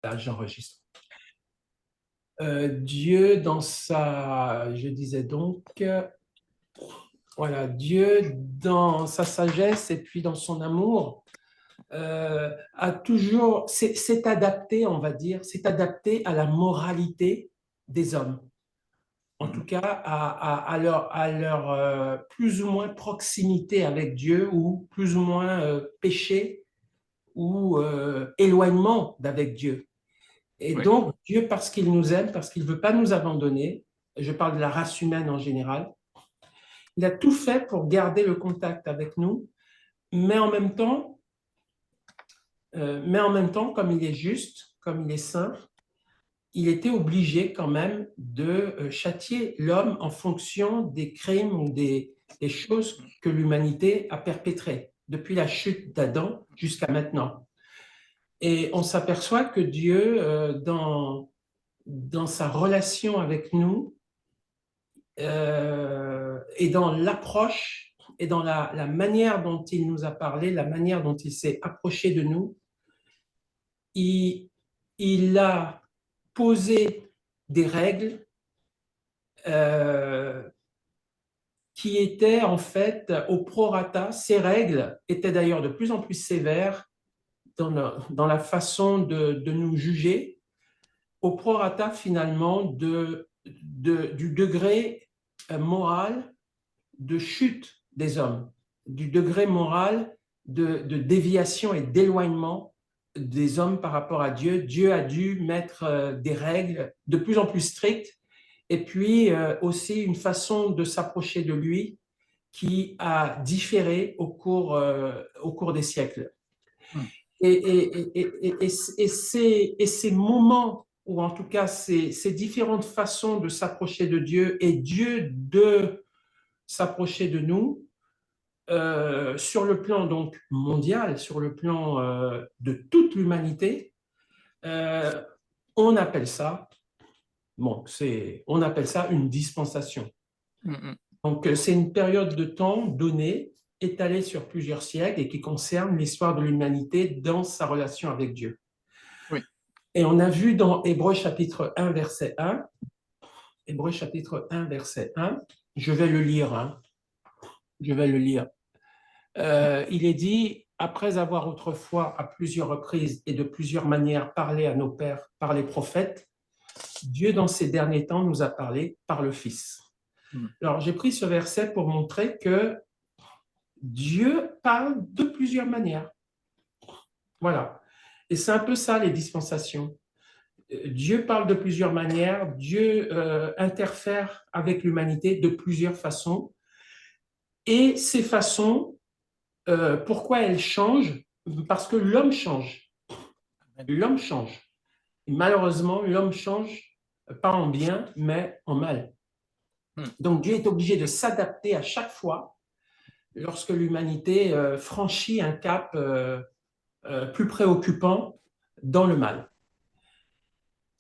Là, j'enregistre. Dieu, dans sa, je disais donc, voilà, Dieu, dans sa sagesse et puis dans son amour, a toujours, s'est adapté, on va dire, s'est adapté à la moralité des hommes. En tout cas, à leur plus ou moins proximité avec Dieu ou plus ou moins péché ou éloignement d'avec Dieu. Et Oui, donc, Dieu, parce qu'il nous aime, parce qu'il ne veut pas nous abandonner, je parle de la race humaine en général, il a tout fait pour garder le contact avec nous, mais en même temps, comme il est juste, comme il est saint, il était obligé quand même de châtier l'homme en fonction des crimes ou des choses que l'humanité a perpétrées depuis la chute d'Adam jusqu'à maintenant. Et on s'aperçoit que Dieu, dans sa relation avec nous, et dans l'approche et dans la manière dont il nous a parlé, la manière dont il s'est approché de nous, il, il a posé des règles euh, qui étaient en fait au prorata. Ces règles étaient d'ailleurs de plus en plus sévères dans la façon de nous juger, au prorata finalement du degré moral de chute des hommes, du degré moral de déviation et d'éloignement des hommes par rapport à Dieu. Dieu a dû mettre des règles de plus en plus strictes et puis aussi une façon de s'approcher de lui qui a différé au cours des siècles. mm, Et ces moments, ou en tout cas ces différentes façons de s'approcher de Dieu et Dieu de s'approcher de nous, sur le plan donc mondial, sur le plan de toute l'humanité, euh, on appelle ça, on appelle ça une dispensation. mm, mm. Donc c'est une période de temps donnée, étalée sur plusieurs siècles et qui concerne l'histoire de l'humanité dans sa relation avec Dieu. Oui, Et on a vu dans Hébreux chapitre 1, verset 1, Hébreux chapitre 1, verset 1, je vais le lire, hein, je vais le lire. Il est dit, après avoir autrefois à plusieurs reprises et de plusieurs manières parlé à nos pères par les prophètes, Dieu dans ces derniers temps nous a parlé par le Fils. mm, Alors j'ai pris ce verset pour montrer que Dieu parle de plusieurs manières. Voilà. Et c'est un peu ça les dispensations. Dieu parle de plusieurs manières, Dieu interfère avec l'humanité de plusieurs façons. Et ces façons, pourquoi elles changent? Parce que l'homme change. amen. L'homme change. Et malheureusement, l'homme change pas en bien, mais en mal. Mm, Donc Dieu est obligé de s'adapter à chaque fois lorsque l'humanité franchit un cap plus préoccupant dans le mal.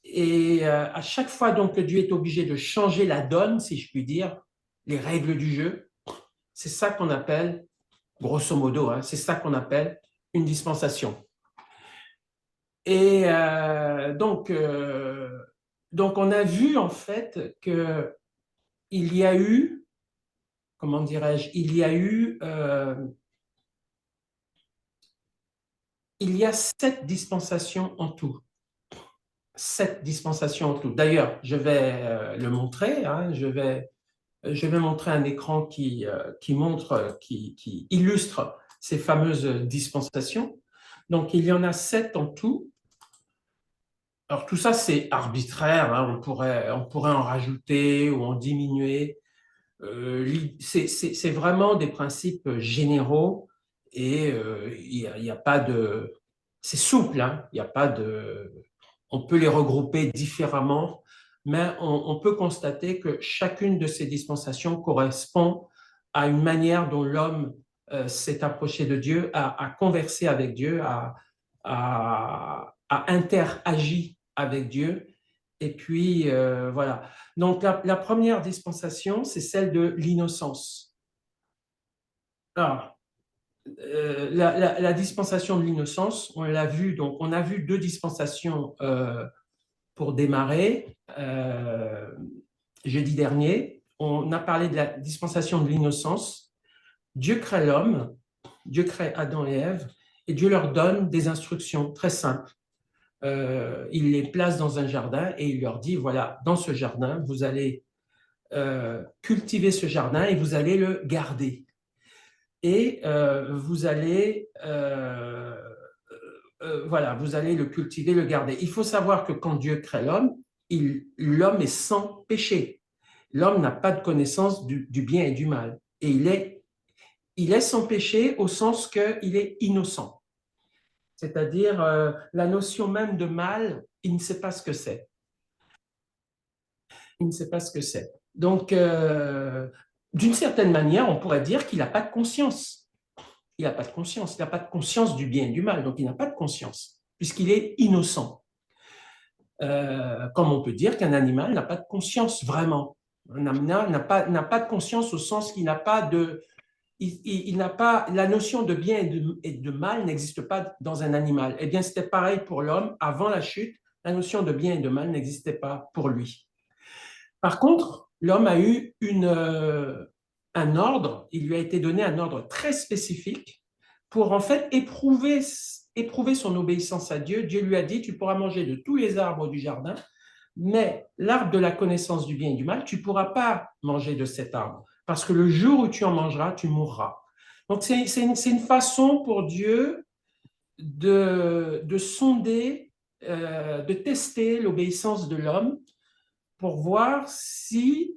Et à chaque fois donc que Dieu est obligé de changer la donne, si je puis dire, les règles du jeu, c'est ça qu'on appelle, grosso modo, hein, c'est ça qu'on appelle une dispensation. Et donc on a vu en fait que il y a eu, comment dirais-je, il y a 7 dispensations en tout. 7 dispensations en tout. D'ailleurs, je vais le montrer, hein, je vais montrer un écran qui montre, qui illustre ces fameuses dispensations. Donc, il y en a 7 en tout. Alors, tout ça, c'est arbitraire, hein, on pourrait en rajouter ou en diminuer. C'est vraiment des principes généraux et il y a pas de... C'est souple, hein, il y a pas de... On peut les regrouper différemment, mais on peut constater que chacune de ces dispensations correspond à une manière dont l'homme s'est approché de Dieu, a conversé avec Dieu, a interagi avec Dieu. Et puis, voilà. Donc, la première dispensation, c'est celle de l'innocence. Alors, la dispensation de l'innocence, on l'a vu, donc on a vu deux dispensations pour démarrer jeudi dernier. On a parlé de la dispensation de l'innocence. Dieu crée l'homme, Dieu crée Adam et Ève, et Dieu leur donne des instructions très simples. Il les place dans un jardin et il leur dit, voilà, dans ce jardin, vous allez cultiver ce jardin et vous allez le garder. Et vous allez voilà, vous allez le cultiver, le garder. Il faut savoir que quand Dieu crée l'homme, l'homme est sans péché. L'homme n'a pas de connaissance du bien et du mal. Et il est sans péché au sens qu'il est innocent. C'est-à-dire, la notion même de mal, il ne sait pas ce que c'est. Il ne sait pas ce que c'est. Donc, d'une certaine manière, on pourrait dire qu'il n'a pas de conscience. Il n'a pas de conscience. Il n'a pas de conscience du bien et du mal. Donc, il n'a pas de conscience, puisqu'il est innocent. Comme on peut dire qu'un animal n'a pas de conscience vraiment. Un animal n'a pas de conscience au sens qu'il n'a pas de... Il n'a pas... La notion de bien et de mal n'existe pas dans un animal. Eh bien, c'était pareil pour l'homme. Avant la chute, la notion de bien et de mal n'existait pas pour lui. Par contre, l'homme a eu un ordre, il lui a été donné un ordre très spécifique pour en fait éprouver son obéissance à Dieu. Dieu lui a dit, tu pourras manger de tous les arbres du jardin, mais l'arbre de la connaissance du bien et du mal, tu ne pourras pas manger de cet arbre, parce que le jour où tu en mangeras, tu mourras. Donc c'est une façon pour Dieu de sonder, de tester l'obéissance de l'homme pour voir si,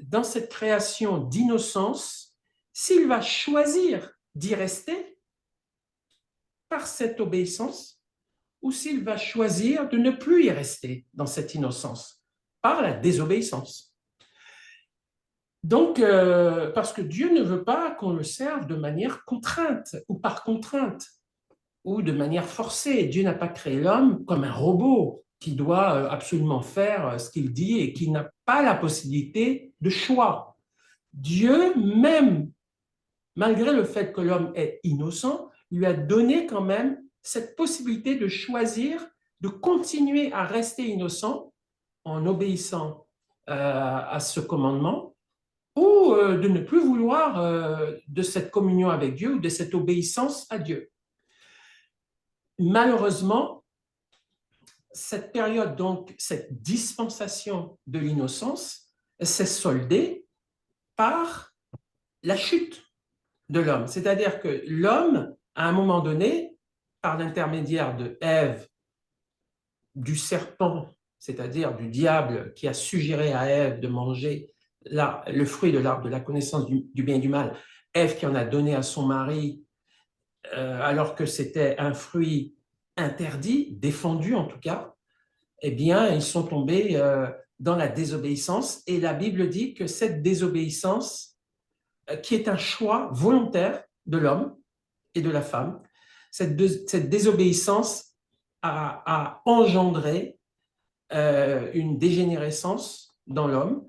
dans cette création d'innocence, s'il va choisir d'y rester par cette obéissance ou s'il va choisir de ne plus y rester dans cette innocence par la désobéissance. Donc, parce que Dieu ne veut pas qu'on le serve de manière contrainte ou par contrainte ou de manière forcée. Dieu n'a pas créé l'homme comme un robot qui doit absolument faire ce qu'il dit et qui n'a pas la possibilité de choix. Dieu, même malgré le fait que l'homme est innocent, lui a donné quand même cette possibilité de choisir, de continuer à rester innocent en obéissant à ce commandement ou de ne plus vouloir de cette communion avec Dieu ou de cette obéissance à Dieu. Malheureusement, cette période, donc cette dispensation de l'innocence, s'est soldée par la chute de l'homme. C'est-à-dire que l'homme, à un moment donné, par l'intermédiaire de Ève, du serpent, c'est-à-dire du diable qui a suggéré à Ève de manger le fruit de l'arbre de la connaissance du bien et du mal, Ève qui en a donné à son mari alors que c'était un fruit interdit, défendu en tout cas, eh bien, ils sont tombés dans la désobéissance. Et la Bible dit que cette désobéissance, qui est un choix volontaire de l'homme et de la femme, cette désobéissance a engendré une dégénérescence dans l'homme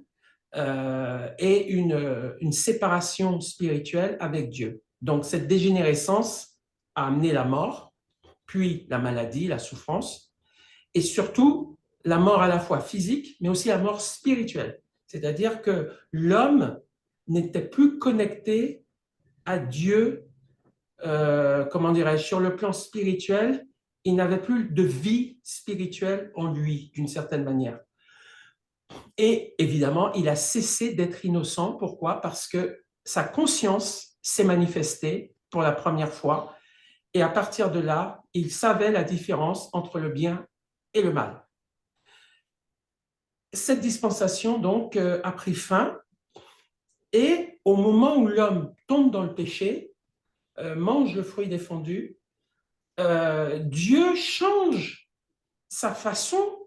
et une séparation spirituelle avec Dieu. Donc, cette dégénérescence a amené la mort, puis la maladie, la souffrance, et surtout la mort à la fois physique, mais aussi la mort spirituelle. C'est-à-dire que l'homme n'était plus connecté à Dieu, comment dirais-je, sur le plan spirituel, il n'avait plus de vie spirituelle en lui, d'une certaine manière. Et évidemment, il a cessé d'être innocent. Pourquoi? Parce que sa conscience s'est manifestée pour la première fois. Et à partir de là, il savait la différence entre le bien et le mal. Cette dispensation, donc, a pris fin. Et au moment où l'homme tombe dans le péché, mange le fruit défendu, Dieu change sa façon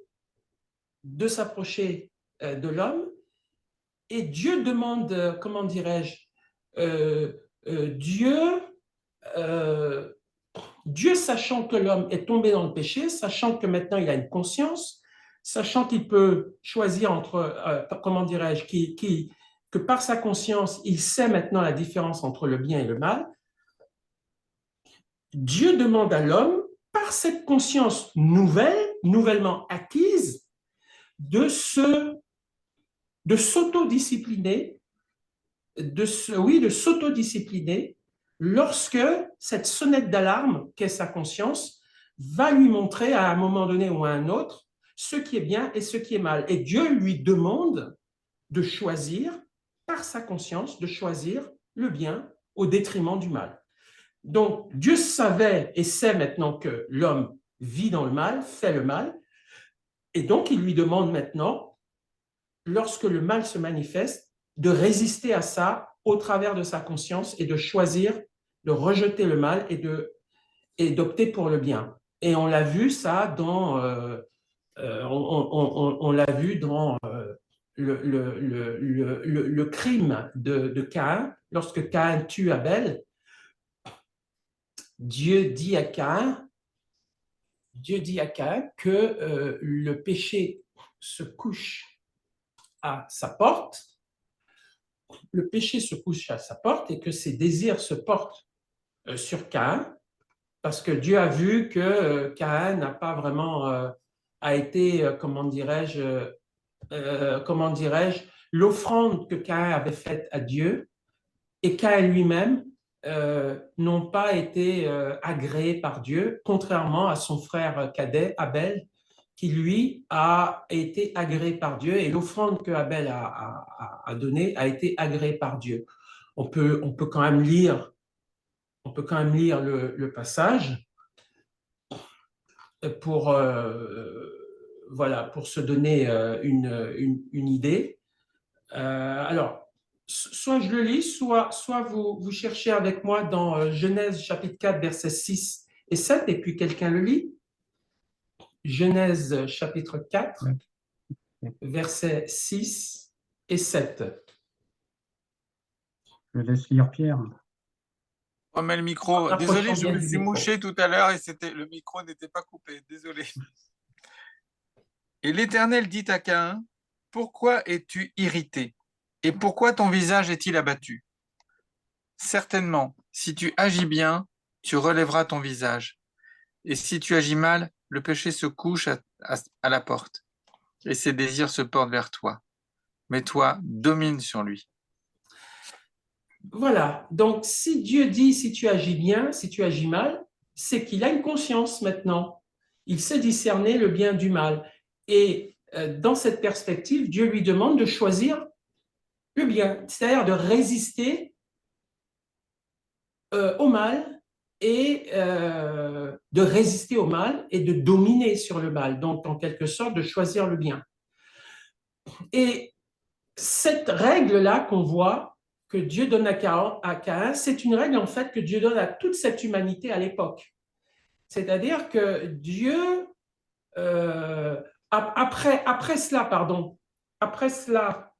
de s'approcher de l'homme et Dieu demande, comment dirais-je, Dieu, Dieu, sachant que l'homme est tombé dans le péché, sachant que maintenant il a une conscience, sachant qu'il peut choisir entre, comment dirais-je, que par sa conscience, il sait maintenant la différence entre le bien et le mal, Dieu demande à l'homme, par cette conscience nouvellement acquise, de s'autodiscipliner, de s'autodiscipliner lorsque cette sonnette d'alarme qu'est sa conscience va lui montrer à un moment donné ou à un autre ce qui est bien et ce qui est mal. Et Dieu lui demande de choisir, par sa conscience, de choisir le bien au détriment du mal. Donc, Dieu savait et sait maintenant que l'homme vit dans le mal, fait le mal, et donc il lui demande maintenant, lorsque le mal se manifeste, de résister à ça au travers de sa conscience et de choisir de rejeter le mal et d'opter pour le bien. Et on l'a vu ça dans, on l'a vu dans le crime de Caïn, lorsque Caïn tue Abel. Dieu dit à Caïn que le péché se couche à sa porte, le péché se couche à sa porte et que ses désirs se portent sur Caïn, parce que Dieu a vu que Caïn n'a pas vraiment a été, comment dirais-je, l'offrande que Caïn avait faite à Dieu et Caïn lui-même n'ont pas été agréés par Dieu, contrairement à son frère cadet, Abel, qui lui a été agréé par Dieu et l'offrande que Abel a donnée a été agréée par Dieu. On peut quand même lire, le passage pour, voilà, pour se donner une idée. Alors, soit je le lis, soit vous cherchez avec moi dans Genèse chapitre 4, versets 6 et 7, et puis quelqu'un le lit. Genèse chapitre 4, versets 6 et 7. Je laisse lire Pierre. Remets le micro. Approchons Désolé, je bien me du suis micro. mouché tout à l'heure et le micro n'était pas coupé. Désolé. Et l'Éternel dit à Caïn, pourquoi es-tu irrité? Et pourquoi ton visage est-il abattu? Certainement, si tu agis bien, tu relèveras ton visage. Et si tu agis mal, le péché se couche à la porte, et ses désirs se portent vers toi. Mais toi, domine sur lui. Voilà, donc si Dieu dit si tu agis bien, si tu agis mal, c'est qu'il a une conscience maintenant. Il sait discerner le bien du mal. Et dans cette perspective, Dieu lui demande de choisir le bien, c'est-à-dire de résister au mal et de résister au mal et de dominer sur le mal, donc en quelque sorte de choisir le bien. Et cette règle-là qu'on voit, que Dieu donne à Caïn, c'est une règle en fait que Dieu donne à toute cette humanité à l'époque. C'est-à-dire que Dieu, après cela,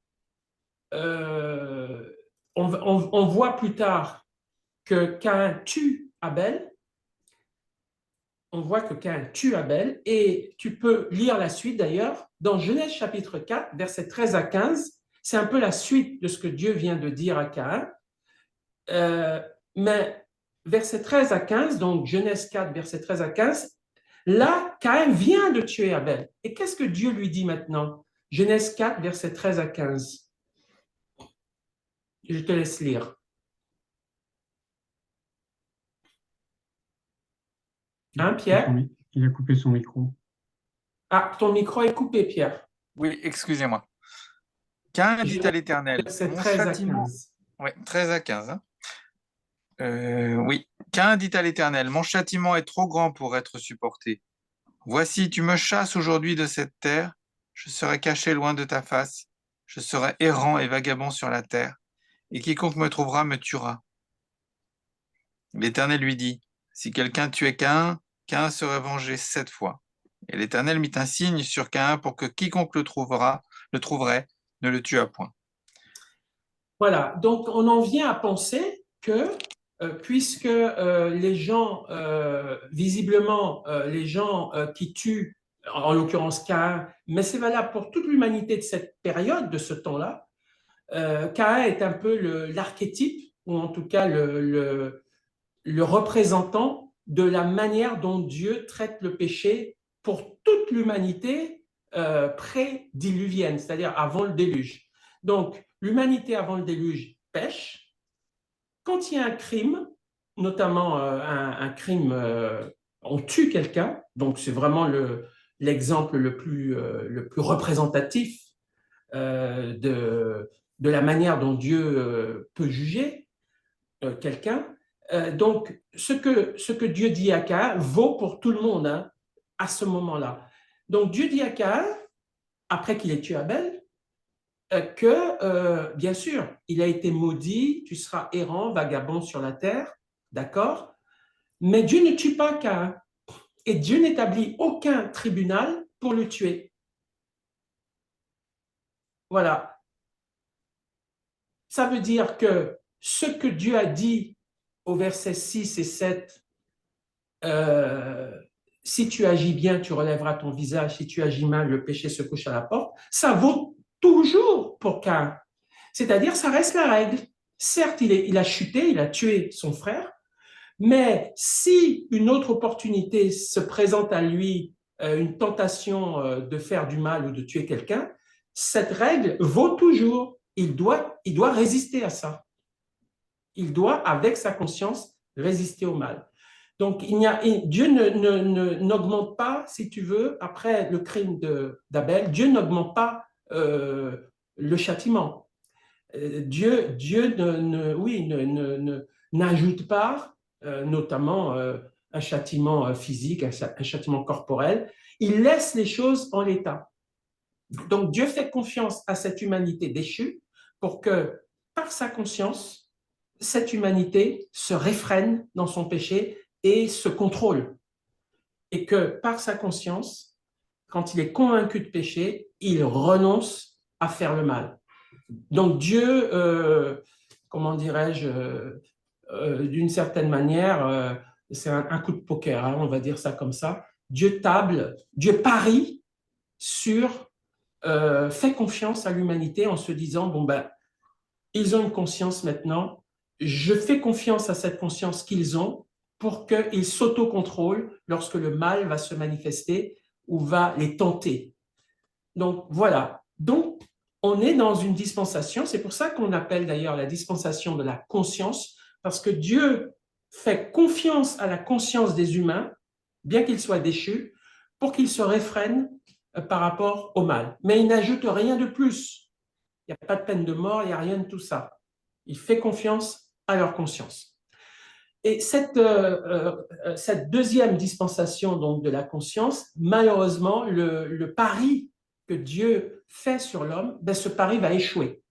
on voit plus tard que Caïn tue Abel. On voit que Caïn tue Abel, et tu peux lire la suite d'ailleurs dans Genèse chapitre 4, versets 13 à 15. C'est un peu la suite de ce que Dieu vient de dire à Caïn. Mais versets 13 à 15, donc Genèse 4, versets 13 à 15, là, Caïn vient de tuer Abel. Et qu'est-ce que Dieu lui dit maintenant? Genèse 4, versets 13 à 15. Je te laisse lire. Hein, Pierre? Il a coupé son micro. Ah, ton micro est coupé, Pierre. Oui, excusez-moi. Caïn dit à l'Éternel, Verset mon 13 à châtiment... 15. Oui, 13 à 15. Hein. Oui. Caïn dit à l'Éternel, mon châtiment est trop grand pour être supporté. Voici, tu me chasses aujourd'hui de cette terre, je serai caché loin de ta face, je serai errant et vagabond sur la terre, et quiconque me trouvera me tuera. L'Éternel lui dit, si quelqu'un tuait Caïn, Caïn serait vengé 7 fois. Et l'Éternel mit un signe sur Caïn pour que quiconque le trouverait, ne le tuât point. Voilà, donc on en vient à penser que puisque les gens, visiblement, les gens qui tuent, en l'occurrence Caïn, mais c'est valable pour toute l'humanité de cette période, de ce temps-là, Caïn est un peu l'archétype, ou en tout cas le représentant de la manière dont Dieu traite le péché pour toute l'humanité pré-diluvienne, c'est-à-dire avant le déluge. Donc, l'humanité avant le déluge pêche. Quand il y a un crime, notamment un crime, on tue quelqu'un, donc c'est vraiment l'exemple le plus représentatif de la manière dont Dieu peut juger quelqu'un. Donc, ce que Dieu dit à Caïn vaut pour tout le monde hein, à ce moment-là. Donc, Dieu dit à Caïn, après qu'il ait tué Abel, que, bien sûr, il a été maudit, tu seras errant, vagabond sur la terre, d'accord? Mais Dieu ne tue pas Caïn. Et Dieu n'établit aucun tribunal pour le tuer. Voilà. Ça veut dire que ce que Dieu a dit au verset 6 et 7, si tu agis bien, tu relèveras ton visage, si tu agis mal, le péché se couche à la porte, ça vaut toujours pour Caïn. C'est-à-dire, ça reste la règle. Certes, il a chuté, il a tué son frère, mais si une autre opportunité se présente à lui, une tentation de faire du mal ou de tuer quelqu'un, cette règle vaut toujours. Il doit résister à ça. Il doit, avec sa conscience, résister au mal. Donc, Dieu n'augmente pas, si tu veux, après le crime d'Abel, Dieu n'augmente pas le châtiment. Dieu n'ajoute pas, notamment un châtiment physique, un châtiment corporel. Il laisse les choses en l'état. Donc, Dieu fait confiance à cette humanité déchue pour que, par sa conscience, cette humanité se réfrène dans son péché et se contrôle. Et que, par sa conscience, quand il est convaincu de péché, il renonce à faire le mal. Donc Dieu, comment dirais-je, d'une certaine manière, c'est un coup de poker, hein, on va dire ça comme ça. Dieu table, Dieu parie sur, fait confiance à l'humanité en se disant, bon ben, ils ont une conscience maintenant, je fais confiance à cette conscience qu'ils ont pour qu'ils s'autocontrôlent lorsque le mal va se manifester ou va les tenter. Donc voilà. Donc on est dans une dispensation, c'est pour ça qu'on appelle d'ailleurs la dispensation de la conscience, parce que Dieu fait confiance à la conscience des humains, bien qu'ils soient déchus, pour qu'ils se réfrènent par rapport au mal. Mais il n'ajoute rien de plus. Il n'y a pas de peine de mort, il n'y a rien de tout ça. Il fait confiance à leur conscience. Et cette deuxième dispensation donc, de la conscience, malheureusement, le pari que Dieu fait sur l'homme, ben, ce pari va échouer.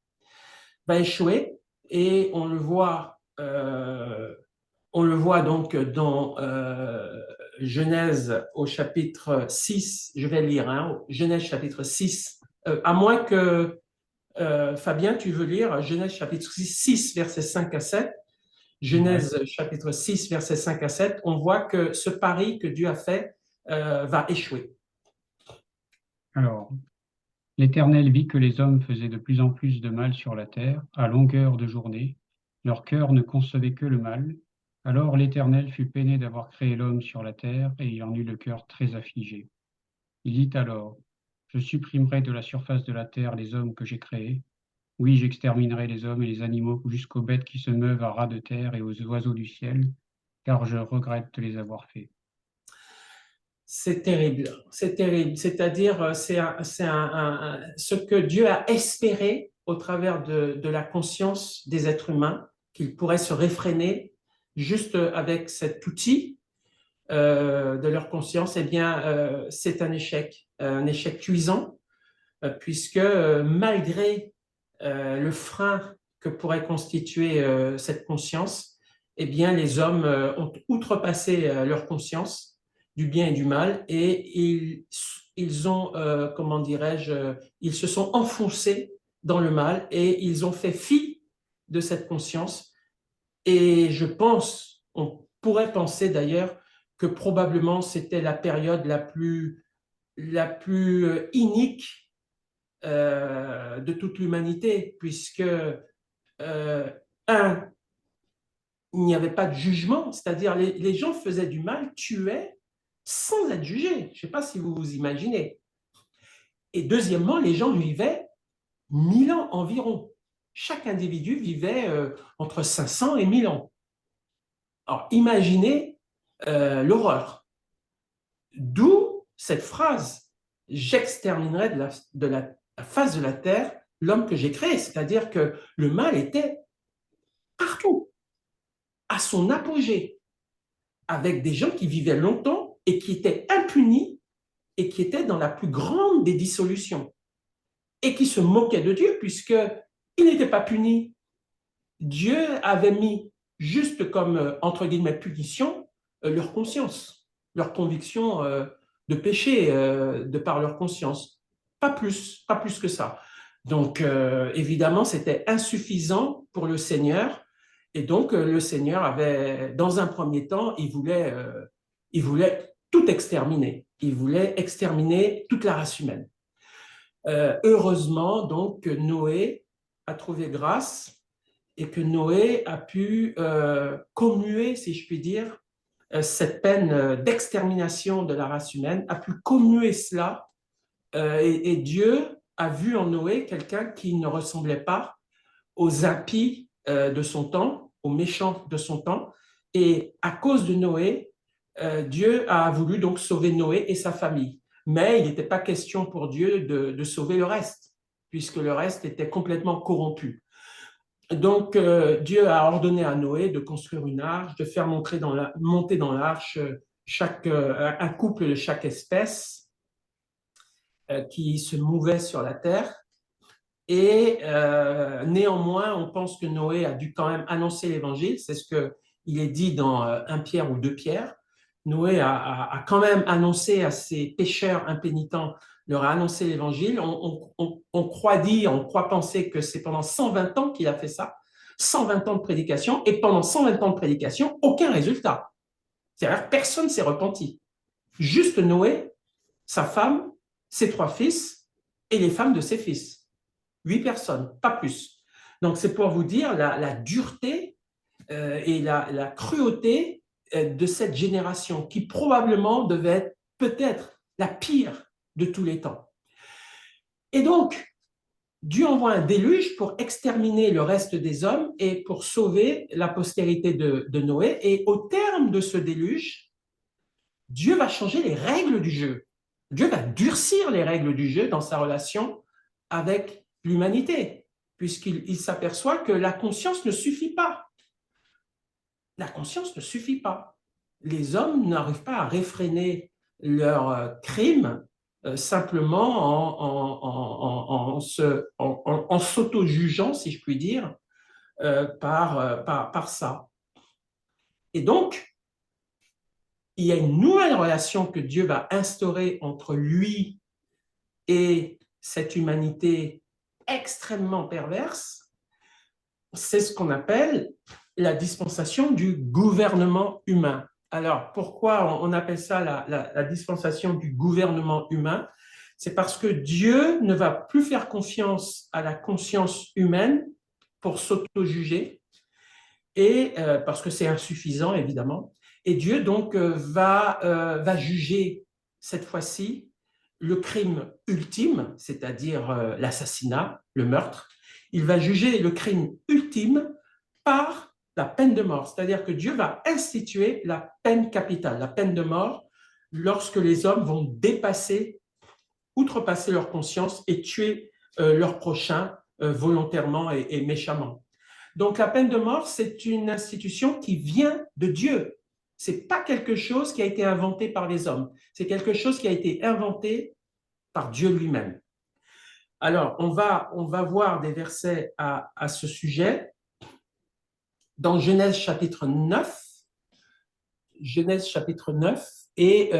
Va échouer, et on le voit donc dans Genèse au chapitre 6, je vais lire, hein, Genèse chapitre 6, à moins que Fabien, tu veux lire Genèse chapitre 6, versets 5 à 7. Genèse chapitre 6, versets 5 à 7, on voit que ce pari que Dieu a fait va échouer. Alors, l'Éternel vit que les hommes faisaient de plus en plus de mal sur la terre, à longueur de journée. Leur cœur ne concevait que le mal. Alors l'Éternel fut peiné d'avoir créé l'homme sur la terre, et il en eut le cœur très affligé. Il dit alors, je supprimerai de la surface de la terre les hommes que j'ai créés. Oui, j'exterminerai les hommes et les animaux jusqu'aux bêtes qui se meuvent à ras de terre et aux oiseaux du ciel, car je regrette de les avoir faits. C'est terrible, c'est terrible. C'est-à-dire, ce que Dieu a espéré au travers de la conscience des êtres humains, qu'ils pourraient se réfréner juste avec cet outil de leur conscience, eh bien, c'est un échec cuisant, puisque malgré le frein que pourrait constituer cette conscience, eh bien, les hommes ont outrepassé leur conscience du bien et du mal, et ils ont, comment dirais-je, ils se sont enfoncés dans le mal et ils ont fait fi de cette conscience. Et je pense, on pourrait penser d'ailleurs que probablement c'était la période la plus inique de toute l'humanité, puisque un, il n'y avait pas de jugement, c'est-à-dire les gens faisaient du mal, tuaient sans être jugés. Je ne sais pas si vous vous imaginez. Et deuxièmement, les gens vivaient 1000 ans environ. Chaque individu vivait entre 500 et 1000 ans. Alors, imaginez l'horreur. D'où cette phrase, j'exterminerai de la face de la terre l'homme que j'ai créé. C'est-à-dire que le mal était partout, à son apogée, avec des gens qui vivaient longtemps et qui étaient impunis et qui étaient dans la plus grande des dissolutions et qui se moquaient de Dieu puisqu'ils n'étaient pas punis. Dieu avait mis juste comme, entre guillemets, punition, leur conscience, leur conviction de péché de par leur conscience. Pas plus que ça. Donc, évidemment, c'était insuffisant pour le Seigneur. Et donc, le Seigneur avait, dans un premier temps, il voulait tout exterminer. Il voulait exterminer toute la race humaine. Heureusement, donc, Noé a trouvé grâce et que Noé a pu commuer, si je puis dire, cette peine d'extermination de la race humaine, a pu commuer cela. Et Dieu a vu en Noé quelqu'un qui ne ressemblait pas aux impies de son temps, aux méchants de son temps. Et à cause de Noé, Dieu a voulu donc sauver Noé et sa famille. Mais il n'était pas question pour Dieu de sauver le reste, puisque le reste était complètement corrompu. Donc, Dieu a ordonné à Noé de construire une arche, de faire monter dans l'arche un couple de chaque espèce qui se mouvait sur la terre. Et néanmoins, on pense que Noé a dû quand même annoncer l'évangile. C'est ce qu'il est dit dans 1 Pierre ou 2 Pierre. Noé a quand même annoncé à ces pécheurs impénitents, leur a annoncé l'évangile. On croit penser que c'est pendant 120 ans qu'il a fait ça. 120 ans de prédication. Et pendant 120 ans de prédication, aucun résultat. C'est-à-dire que personne ne s'est repenti. Juste Noé, sa femme, ses 3 fils et les femmes de ses fils. 8 personnes, pas plus. Donc, c'est pour vous dire la dureté et la cruauté de cette génération qui probablement devait être peut-être la pire de tous les temps. Et donc, Dieu envoie un déluge pour exterminer le reste des hommes et pour sauver la postérité de Noé. Et au terme de ce déluge, Dieu va changer les règles du jeu. Dieu va durcir les règles du jeu dans sa relation avec l'humanité, puisqu'il s'aperçoit que la conscience ne suffit pas. La conscience ne suffit pas. Les hommes n'arrivent pas à réfréner leurs crimes simplement en s'auto-jugeant, si je puis dire, par ça. Et donc, il y a une nouvelle relation que Dieu va instaurer entre lui et cette humanité extrêmement perverse. C'est ce qu'on appelle la dispensation du gouvernement humain. Alors, pourquoi on appelle ça la dispensation du gouvernement humain? C'est parce que Dieu ne va plus faire confiance à la conscience humaine pour s'auto-juger, et parce que c'est insuffisant, évidemment. Et Dieu, donc, va juger, cette fois-ci, le crime ultime, c'est-à-dire l'assassinat, le meurtre. Il va juger le crime ultime par la peine de mort. C'est-à-dire que Dieu va instituer la peine capitale, la peine de mort, lorsque les hommes vont outrepasser leur conscience et tuer leur prochain volontairement et méchamment. Donc, la peine de mort, c'est une institution qui vient de Dieu. Ce n'est pas quelque chose qui a été inventé par les hommes. C'est quelque chose qui a été inventé par Dieu lui-même. Alors, on va voir des versets à ce sujet. Dans Genèse chapitre 9, et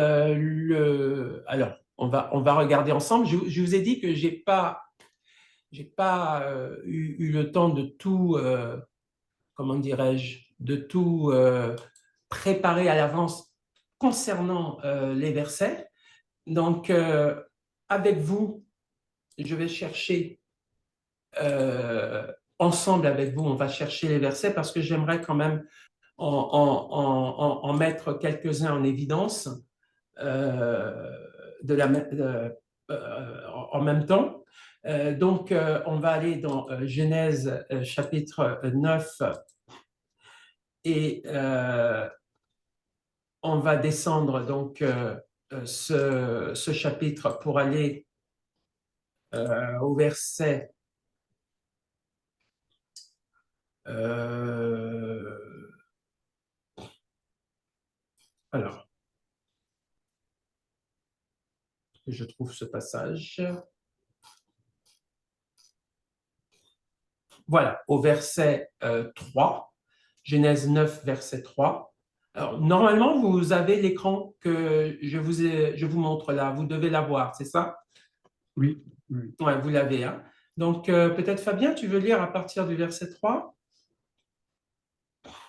alors, on va regarder ensemble. Je vous ai dit que j'ai pas eu le temps de tout, comment dirais-je, de tout préparer à l'avance concernant les versets. Donc, avec vous, je vais chercher, ensemble avec vous, on va chercher les versets parce que j'aimerais quand même en mettre quelques-uns en évidence de en même temps. Donc, on va aller dans Genèse chapitre 9 et on va descendre donc ce chapitre pour aller au verset alors, je trouve ce passage. Voilà, au verset 3, Genèse 9, verset 3. Alors, normalement, vous avez l'écran que je vous montre là. Vous devez l'avoir, c'est ça? Oui, oui. Ouais, vous l'avez. Hein? Donc, peut-être Fabien, tu veux lire à partir du verset 3?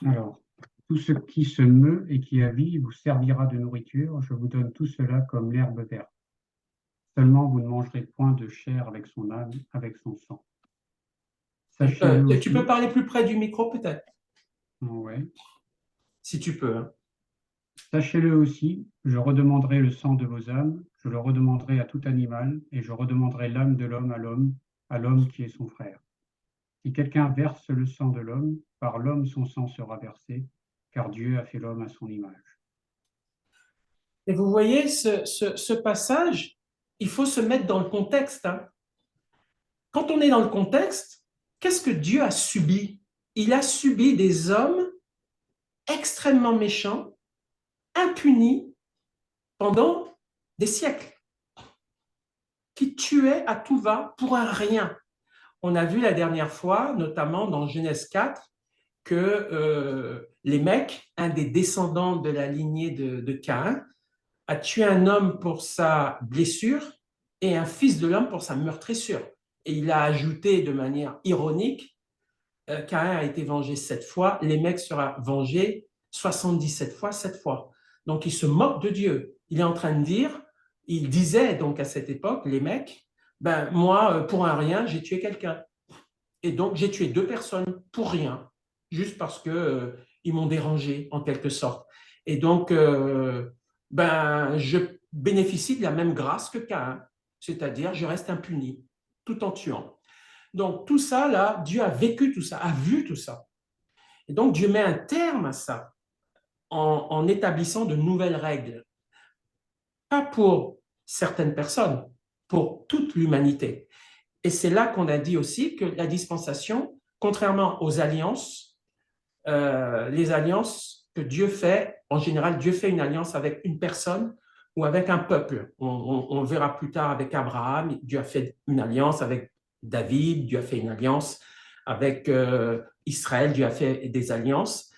Alors, tout ce qui se meut et qui a vie vous servira de nourriture. Je vous donne tout cela comme l'herbe verte. Seulement, vous ne mangerez point de chair avec son âme, avec son sang. Sachez-le Tu peux aussi, parler plus près du micro, peut-être, ouais. si tu peux. Hein. Sachez-le aussi, je redemanderai le sang de vos âmes, je le redemanderai à tout animal, et je redemanderai l'âme de l'homme à l'homme qui est son frère. Si quelqu'un verse le sang de l'homme, par l'homme son sang sera versé, car Dieu a fait l'homme à son image. Et vous voyez, ce passage, il faut se mettre dans le contexte. Hein. Quand on est dans le contexte, qu'est-ce que Dieu a subi? Il a subi des hommes extrêmement méchants, impunis pendant des siècles, qui tuaient à tout va pour un rien. On a vu la dernière fois, notamment dans Genèse 4, que les mecs, un des descendants de la lignée de Caïn, a tué un homme pour sa blessure et un fils de l'homme pour sa meurtrissure. Et il a ajouté de manière ironique, Caïn a été vengé 7 fois, les mecs sera vengé 77 fois, 7 fois. Donc il se moque de Dieu. Il est en train de dire, il disait donc à cette époque, les mecs, ben moi, pour un rien, j'ai tué quelqu'un. Et donc j'ai tué 2 personnes pour rien, juste parce que ils m'ont dérangé en quelque sorte. Et donc, ben, je bénéficie de la même grâce que Caïn, c'est-à-dire je reste impuni tout en tuant. Donc tout ça, là, Dieu a vécu tout ça, a vu tout ça. Et donc Dieu met un terme à ça en établissant de nouvelles règles. Pas pour certaines personnes, pour toute l'humanité. Et c'est là qu'on a dit aussi que la dispensation, contrairement aux alliances, les alliances que Dieu fait, en général, Dieu fait une alliance avec une personne ou avec un peuple. On verra plus tard avec Abraham, Dieu a fait une alliance avec David, Dieu a fait une alliance avec Israël, Dieu a fait des alliances.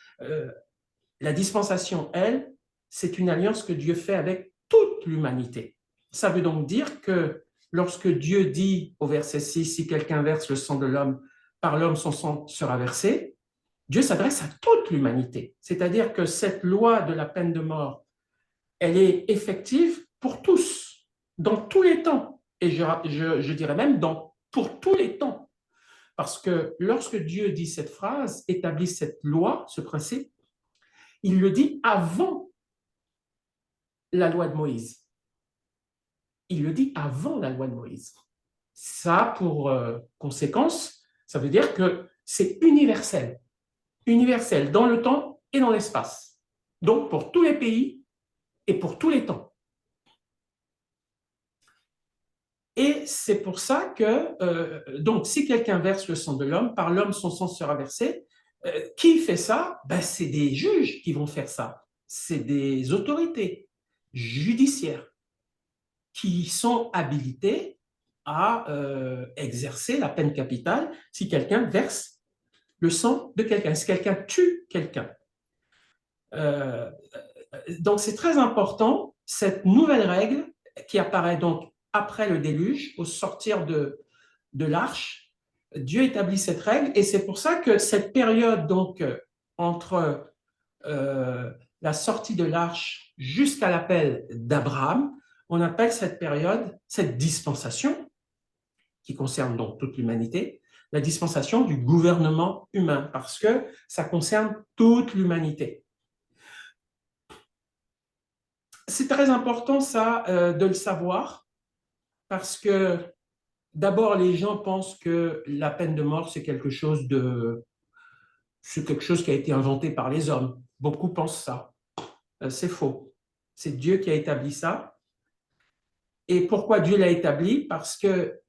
La dispensation, elle, c'est une alliance que Dieu fait avec toute l'humanité. Ça veut donc dire que lorsque Dieu dit au verset 6, si quelqu'un verse le sang de l'homme, par l'homme son sang sera versé, Dieu s'adresse à toute l'humanité. C'est-à-dire que cette loi de la peine de mort, elle est effective pour tous, dans tous les temps. Et je dirais même pour tous les temps. Parce que lorsque Dieu dit cette phrase, établit cette loi, ce principe, il le dit avant la loi de Moïse. Il le dit avant la loi de Moïse. Ça a pour conséquence, ça veut dire que c'est universel. Universel dans le temps et dans l'espace. Donc pour tous les pays et pour tous les temps. Et c'est pour ça que, donc si quelqu'un verse le sang de l'homme, par l'homme son sang sera versé. Qui fait ça? Ben, c'est des juges qui vont faire ça. C'est des autorités judiciaires qui sont habilités à exercer la peine capitale si quelqu'un verse le sang de quelqu'un, si quelqu'un tue quelqu'un. Donc c'est très important, cette nouvelle règle qui apparaît donc après le déluge, au sortir de l'arche, Dieu établit cette règle et c'est pour ça que cette période donc entre la sortie de l'arche jusqu'à l'appel d'Abraham, on appelle cette période, cette dispensation, qui concerne donc toute l'humanité, la dispensation du gouvernement humain, parce que ça concerne toute l'humanité. C'est très important, ça, de le savoir, parce que d'abord, les gens pensent que la peine de mort, c'est quelque chose qui a été inventé par les hommes. Beaucoup pensent ça. C'est faux. C'est Dieu qui a établi ça. Et pourquoi Dieu l'a établi? Parce que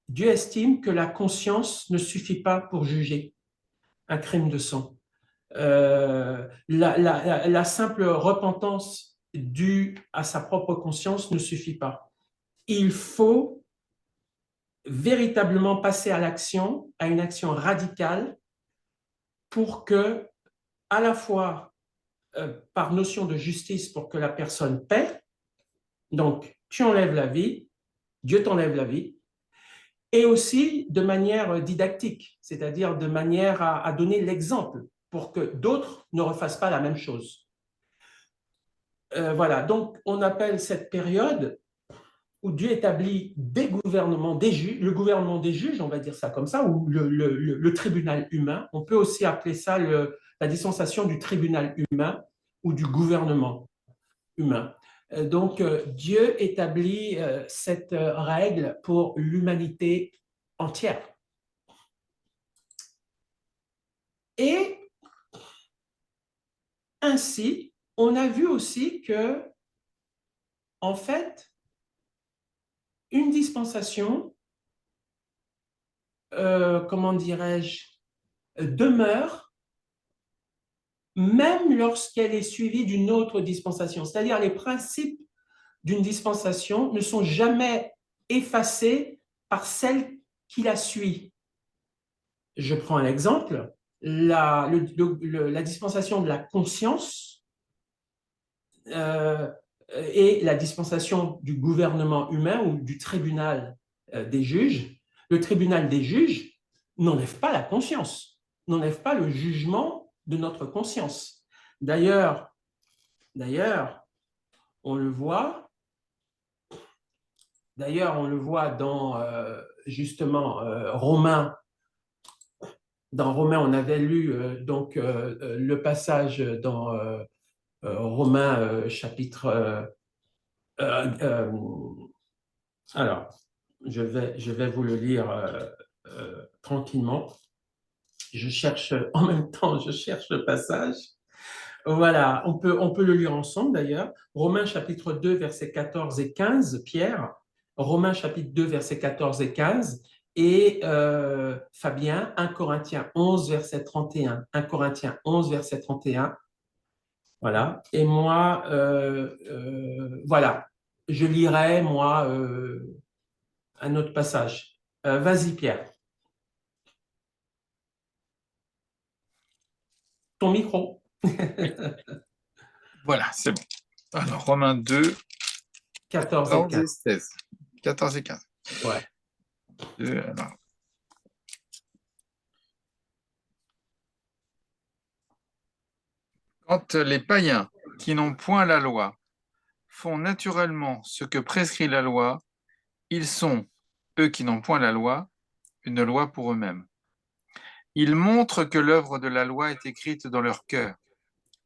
Dieu estime que la conscience ne suffit pas pour juger un crime de sang. La simple repentance due à sa propre conscience ne suffit pas. Il faut véritablement passer à l'action, à une action radicale, pour que, à la fois par notion de justice, pour que la personne paie, donc tu enlèves la vie, Dieu t'enlève la vie, et aussi de manière didactique, c'est-à-dire de manière à donner l'exemple pour que d'autres ne refassent pas la même chose. Voilà, donc on appelle cette période où Dieu établit des gouvernements, le gouvernement des juges, on va dire ça comme ça, ou le tribunal humain. On peut aussi appeler ça la dispensation du tribunal humain ou du gouvernement humain. Donc, Dieu établit cette règle pour l'humanité entière. Et ainsi, on a vu aussi que, en fait, une dispensation, comment dirais-je, demeure même lorsqu'elle est suivie d'une autre dispensation. C'est-à-dire les principes d'une dispensation ne sont jamais effacés par celle qui la suit. Je prends un exemple, la dispensation de la conscience et la dispensation du gouvernement humain ou du tribunal des juges. Le tribunal des juges n'enlève pas la conscience, n'enlève pas le jugement de notre conscience. D'ailleurs, on le voit dans justement Romains. Dans Romains, on avait lu le passage dans Romains chapitre. Alors, je vais vous le lire tranquillement. En même temps, je cherche le passage. Voilà, on peut le lire ensemble d'ailleurs. Romains chapitre 2, versets 14 et 15, Pierre. Romains chapitre 2, versets 14 et 15. Et Fabien, 1 Corinthiens 11, verset 31. 1 Corinthiens 11, verset 31. Voilà. Et moi, voilà, je lirai, moi, un autre passage. Vas-y, Pierre. Ton micro. Voilà, c'est bon. Alors, Romains 2, 14 et 15. 16. 14 et 15. Ouais. Alors. Quand les païens qui n'ont point la loi font naturellement ce que prescrit la loi, ils sont, eux qui n'ont point la loi, une loi pour eux-mêmes. Ils montrent que l'œuvre de la loi est écrite dans leur cœur,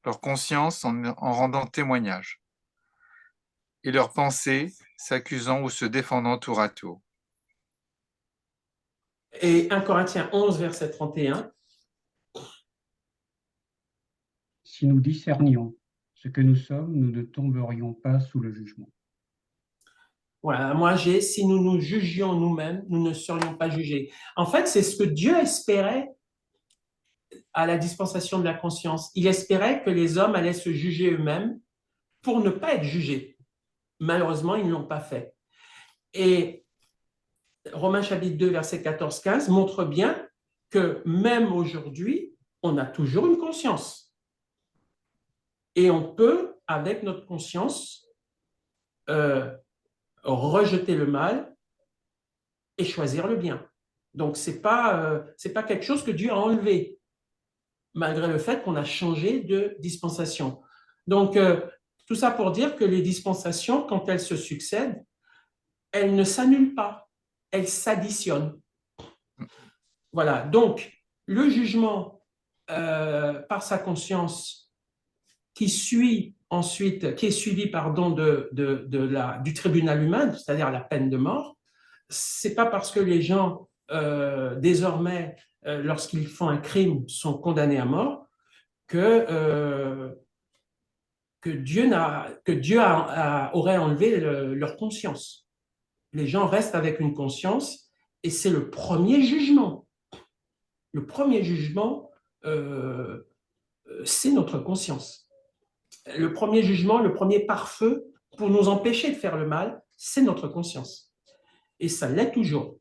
leur conscience en rendant témoignage, et leurs pensées s'accusant ou se défendant tour à tour. Et 1 Corinthiens 11, verset 31. Si nous discernions ce que nous sommes, nous ne tomberions pas sous le jugement. Voilà, moi j'ai, si nous nous jugions nous-mêmes, nous ne serions pas jugés. En fait, c'est ce que Dieu espérait à la dispensation de la conscience. Il espérait que les hommes allaient se juger eux-mêmes pour ne pas être jugés. Malheureusement, ils ne l'ont pas fait. Et Romains chapitre 2, verset 14-15 montre bien que même aujourd'hui, on a toujours une conscience. Et on peut, avec notre conscience, rejeter le mal et choisir le bien. Donc, ce n'est pas quelque chose que Dieu a enlevé, malgré le fait qu'on a changé de dispensation. Donc, tout ça pour dire que les dispensations, quand elles se succèdent, elles ne s'annulent pas, elles s'additionnent. Voilà, donc le jugement par sa conscience qui suit ensuite, qui est suivi pardon, du tribunal humain, c'est-à-dire la peine de mort, c'est pas parce que les gens désormais, lorsqu'ils font un crime, sont condamnés à mort que Dieu aurait enlevé leur conscience. Les gens restent avec une conscience et c'est le premier jugement. Le premier jugement, c'est notre conscience. Le premier jugement, le premier pare-feu pour nous empêcher de faire le mal, c'est notre conscience. Et ça l'est toujours.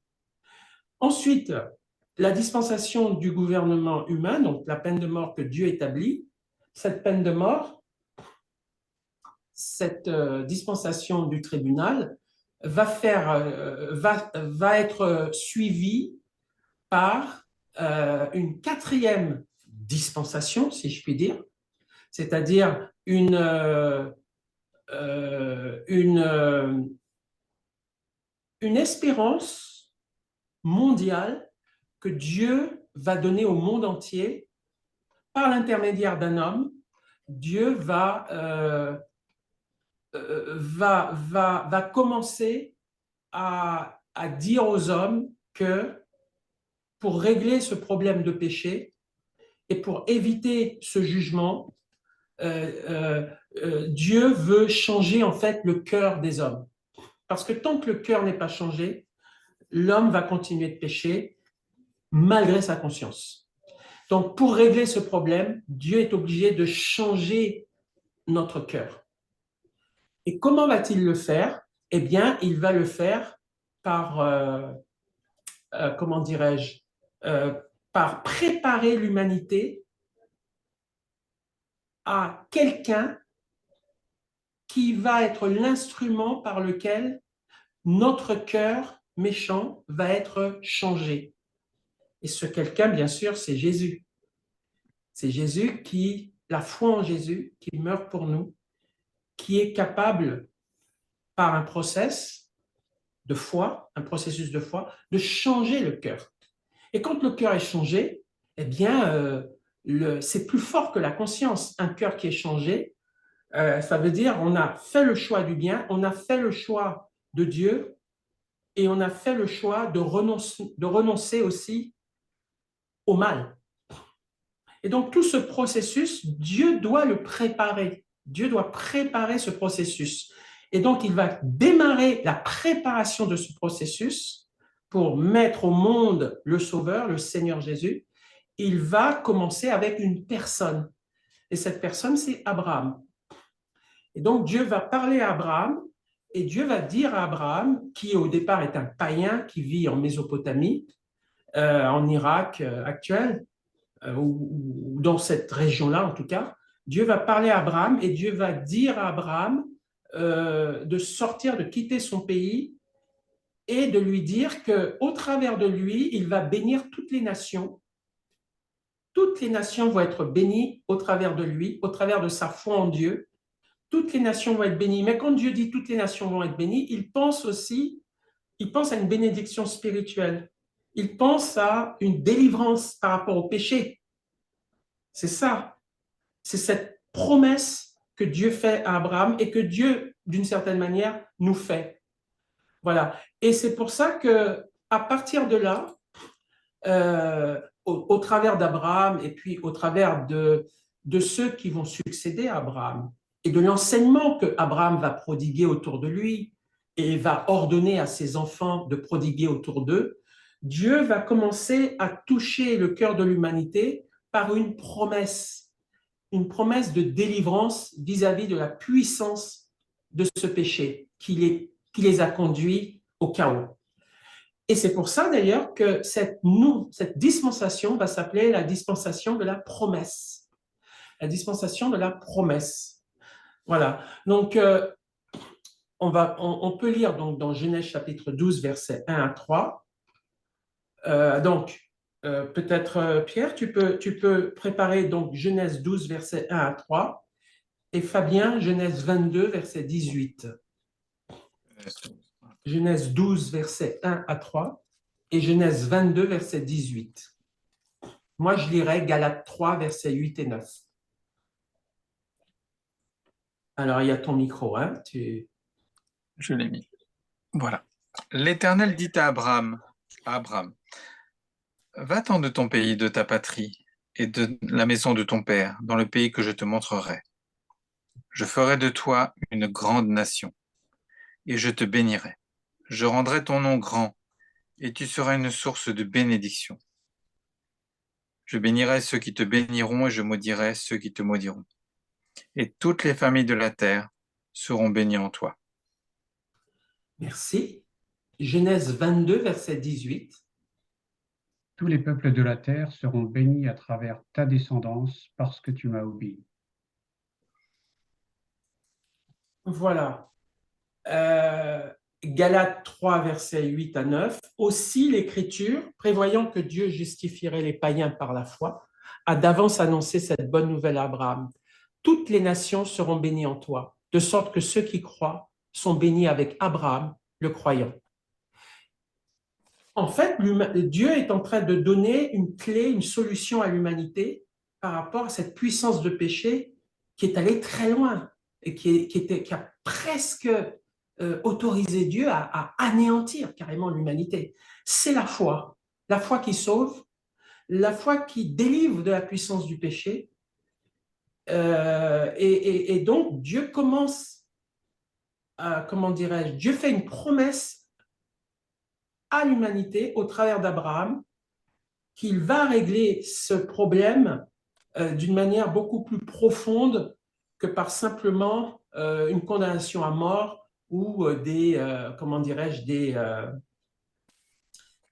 Ensuite, la dispensation du gouvernement humain, donc la peine de mort que Dieu établit, cette peine de mort, cette dispensation du tribunal va être suivie par une quatrième dispensation, si je puis dire, c'est-à-dire une espérance mondiale que Dieu va donner au monde entier par l'intermédiaire d'un homme. Dieu va commencer à dire aux hommes que pour régler ce problème de péché et pour éviter ce jugement, Dieu veut changer en fait le cœur des hommes. Parce que tant que le cœur n'est pas changé, l'homme va continuer de pécher malgré sa conscience. Donc, pour régler ce problème, Dieu est obligé de changer notre cœur. Et comment va-t-il le faire? Eh bien, il va le faire par, comment dirais-je, par préparer l'humanité à quelqu'un qui va être l'instrument par lequel notre cœur méchant va être changé. Et ce quelqu'un, bien sûr, c'est Jésus. C'est Jésus qui, la foi en Jésus, qui meurt pour nous, qui est capable, par un processus de foi, de changer le cœur. Et quand le cœur est changé, eh bien, c'est plus fort que la conscience. Un cœur qui est changé, ça veut dire on a fait le choix du bien, on a fait le choix de Dieu et on a fait le choix de renoncer aussi au mal. Et donc, tout ce processus, Dieu doit le préparer. Dieu doit préparer ce processus. Et donc, il va démarrer la préparation de ce processus pour mettre au monde le Sauveur, le Seigneur Jésus. Il va commencer avec une personne. Et cette personne, c'est Abraham. Et donc, Dieu va parler à Abraham et Dieu va dire à Abraham, qui au départ est un païen qui vit en Mésopotamie, en Irak actuel, ou dans cette région-là en tout cas, Dieu va parler à Abraham et Dieu va dire à Abraham de sortir, de quitter son pays et de lui dire qu'au travers de lui, il va bénir toutes les nations. Toutes les nations vont être bénies au travers de lui, au travers de sa foi en Dieu. Toutes les nations vont être bénies. Mais quand Dieu dit toutes les nations vont être bénies, il pense à une bénédiction spirituelle. Il pense à une délivrance par rapport au péché. C'est ça. C'est cette promesse que Dieu fait à Abraham et que Dieu, d'une certaine manière, nous fait. Voilà. Et c'est pour ça que, à partir de là, au travers d'Abraham et puis au travers de ceux qui vont succéder à Abraham et de l'enseignement que Abraham va prodiguer autour de lui et va ordonner à ses enfants de prodiguer autour d'eux, Dieu va commencer à toucher le cœur de l'humanité par une promesse de délivrance vis-à-vis de la puissance de ce péché qui les a conduits au chaos. Et c'est pour ça d'ailleurs que cette dispensation va s'appeler la dispensation de la promesse. La dispensation de la promesse. Voilà. Donc, on peut lire donc dans Genèse chapitre 12, versets 1 à 3. Peut-être, Pierre, tu peux préparer donc Genèse 12, versets 1 à 3, et Fabien, Genèse 22, verset 18. Genèse 12, versets 1 à 3. et Genèse 22, verset 18. Moi, je lirai Galates 3, versets 8 et 9. Alors, il y a ton micro, hein? Je l'ai mis. Voilà. L'Éternel dit à Abraham, va-t'en de ton pays, de ta patrie et de la maison de ton père, dans le pays que je te montrerai. Je ferai de toi une grande nation, et je te bénirai. Je rendrai ton nom grand, et tu seras une source de bénédiction. Je bénirai ceux qui te béniront, et je maudirai ceux qui te maudiront. Et toutes les familles de la terre seront bénies en toi. Merci. Genèse 22, verset 18. Tous les peuples de la terre seront bénis à travers ta descendance parce que tu m'as obéi. Voilà. Galates 3, versets 8 à 9. Aussi, l'Écriture, prévoyant que Dieu justifierait les païens par la foi, a d'avance annoncé cette bonne nouvelle à Abraham. Toutes les nations seront bénies en toi, de sorte que ceux qui croient sont bénis avec Abraham, le croyant. En fait, Dieu est en train de donner une clé, une solution à l'humanité par rapport à cette puissance de péché qui est allée très loin et qui a presque autorisé Dieu à anéantir carrément l'humanité. C'est la foi qui sauve, la foi qui délivre de la puissance du péché. Et donc, Dieu commence comment dirais-je, Dieu fait une promesse à l'humanité au travers d'Abraham qu'il va régler ce problème d'une manière beaucoup plus profonde que par simplement une condamnation à mort ou comment dirais-je,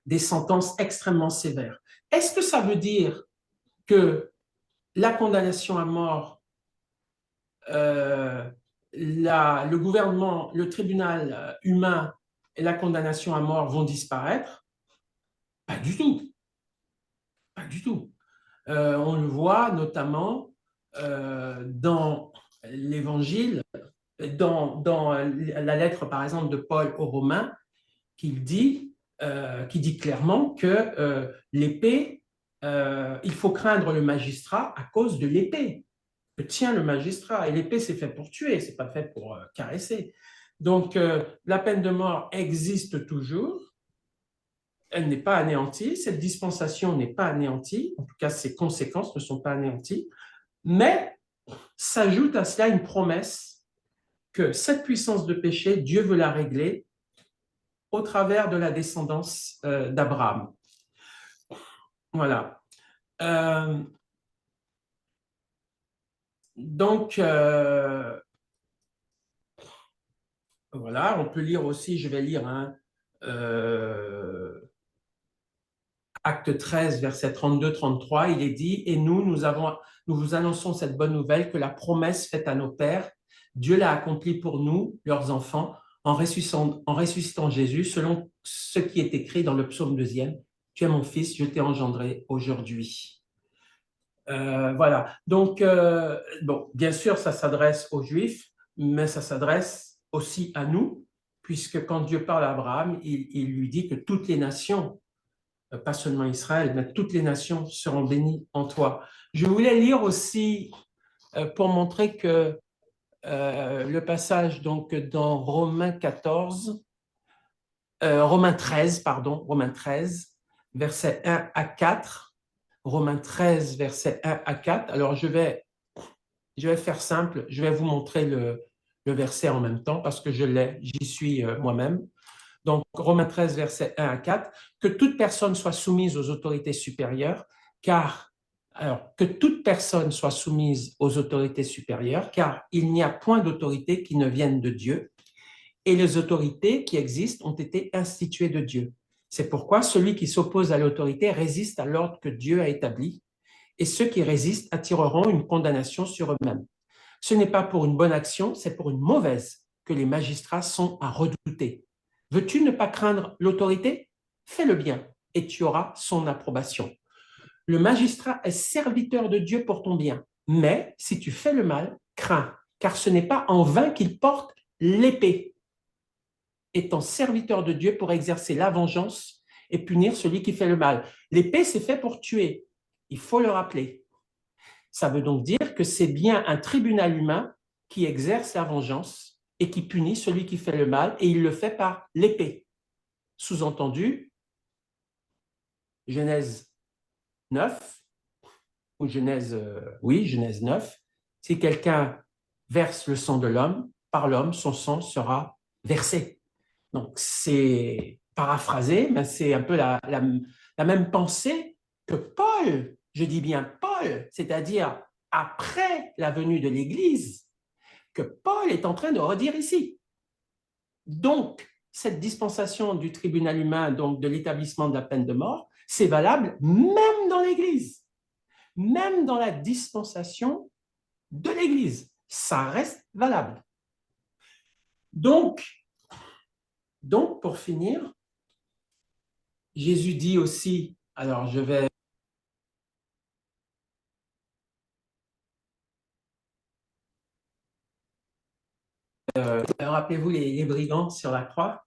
des sentences extrêmement sévères. Est-ce que ça veut dire que la condamnation à mort, le gouvernement, le tribunal humain et la condamnation à mort vont disparaître? Pas du tout. Pas du tout. On le voit notamment dans l'Évangile, dans la lettre, par exemple, de Paul aux Romains, qui dit clairement que l'épée, il faut craindre le magistrat à cause de l'épée que tient le magistrat. Et l'épée, c'est fait pour tuer, c'est pas fait pour caresser. Donc, la peine de mort existe toujours. Elle n'est pas anéantie, cette dispensation n'est pas anéantie, en tout cas ses conséquences ne sont pas anéanties, mais s'ajoute à cela une promesse que cette puissance de péché, Dieu veut la régler au travers de la descendance d'Abraham. Voilà. Donc, voilà, on peut lire aussi, je vais lire Acte 13, verset 32-33, il est dit, et nous vous annonçons cette bonne nouvelle que la promesse faite à nos pères, Dieu l'a accomplie pour nous, leurs enfants, en ressuscitant Jésus, selon ce qui est écrit dans le psaume 2e, tu es mon fils, je t'ai engendré aujourd'hui. Voilà, donc, bon, bien sûr, ça s'adresse aux Juifs, mais ça s'adresse aussi à nous, puisque quand Dieu parle à Abraham, il lui dit que toutes les nations, pas seulement Israël, mais toutes les nations seront bénies en toi. Je voulais lire aussi, pour montrer que le passage donc dans Romains 13, versets 1 à 4. Romains 13, versets 1 à 4. Alors, je vais faire simple, je vais vous montrer le verset en même temps parce que j'y suis moi-même. Donc, Romains 13, versets 1 à 4, que toute personne soit soumise aux autorités supérieures, car il n'y a point d'autorité qui ne vienne de Dieu, et les autorités qui existent ont été instituées de Dieu. C'est pourquoi celui qui s'oppose à l'autorité résiste à l'ordre que Dieu a établi, et ceux qui résistent attireront une condamnation sur eux-mêmes. Ce n'est pas pour une bonne action, c'est pour une mauvaise que les magistrats sont à redouter. Veux-tu ne pas craindre l'autorité? Fais le bien et tu auras son approbation. Le magistrat est serviteur de Dieu pour ton bien, mais si tu fais le mal, crains, car ce n'est pas en vain qu'il porte l'épée, étant serviteur de Dieu pour exercer la vengeance et punir celui qui fait le mal. L'épée, c'est fait pour tuer. Il faut le rappeler. Ça veut donc dire que c'est bien un tribunal humain qui exerce la vengeance et qui punit celui qui fait le mal, et il le fait par l'épée. Sous-entendu, Genèse 9, ou Genèse 9, si quelqu'un verse le sang de l'homme, par l'homme, son sang sera versé. Donc, c'est paraphrasé, mais c'est un peu la même pensée que Paul, je dis bien Paul, c'est-à-dire après la venue de l'Église, que Paul est en train de redire ici. Donc, cette dispensation du tribunal humain, donc de l'établissement de la peine de mort, c'est valable même dans l'Église, même dans la dispensation de l'Église. Ça reste valable. Donc, pour finir, Jésus dit aussi, alors je vais rappelez-vous les brigands sur la croix.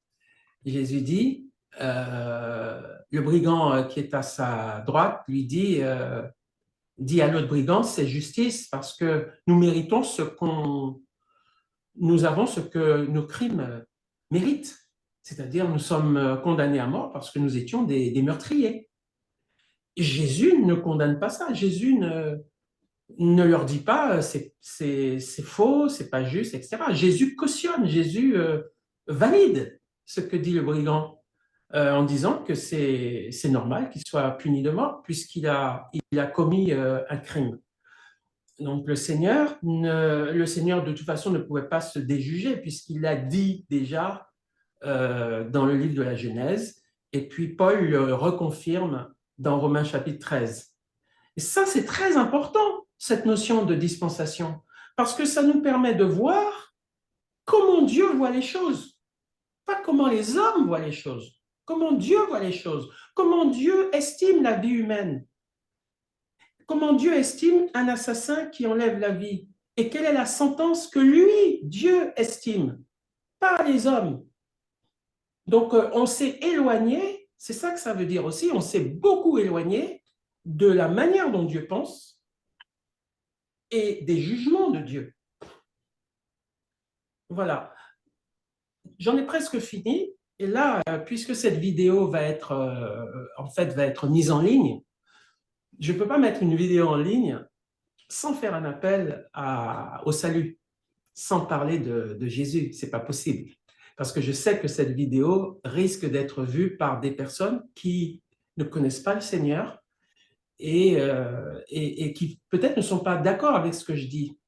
Jésus dit, le brigand qui est à sa droite lui dit, dit à l'autre brigand, c'est justice parce que nous méritons nous avons ce que nos crimes méritent. C'est-à-dire, nous sommes condamnés à mort parce que nous étions des meurtriers. Jésus ne condamne pas ça. Jésus ne leur dit pas c'est faux, c'est pas juste, etc. Jésus cautionne, Jésus valide ce que dit le brigand en disant que c'est normal qu'il soit puni de mort puisqu'il a commis un crime. Donc le Seigneur, de toute façon ne pouvait pas se déjuger puisqu'il l'a dit déjà dans le livre de la Genèse, et puis Paul le reconfirme dans Romains chapitre 13. Et ça, c'est très important, cette notion de dispensation, parce que ça nous permet de voir comment Dieu voit les choses, pas comment les hommes voient les choses, comment Dieu voit les choses, comment Dieu estime la vie humaine, comment Dieu estime un assassin qui enlève la vie, et quelle est la sentence que lui, Dieu, estime, pas les hommes. Donc, on s'est éloigné, c'est ça que ça veut dire aussi, on s'est beaucoup éloigné de la manière dont Dieu pense et des jugements de Dieu. Voilà. J'en ai presque fini. Et là, puisque cette vidéo va être, va être mise en ligne, je ne peux pas mettre une vidéo en ligne sans faire un appel au salut, sans parler de Jésus. Ce n'est pas possible. Parce que je sais que cette vidéo risque d'être vue par des personnes qui ne connaissent pas le Seigneur et qui peut-être ne sont pas d'accord avec ce que je dis.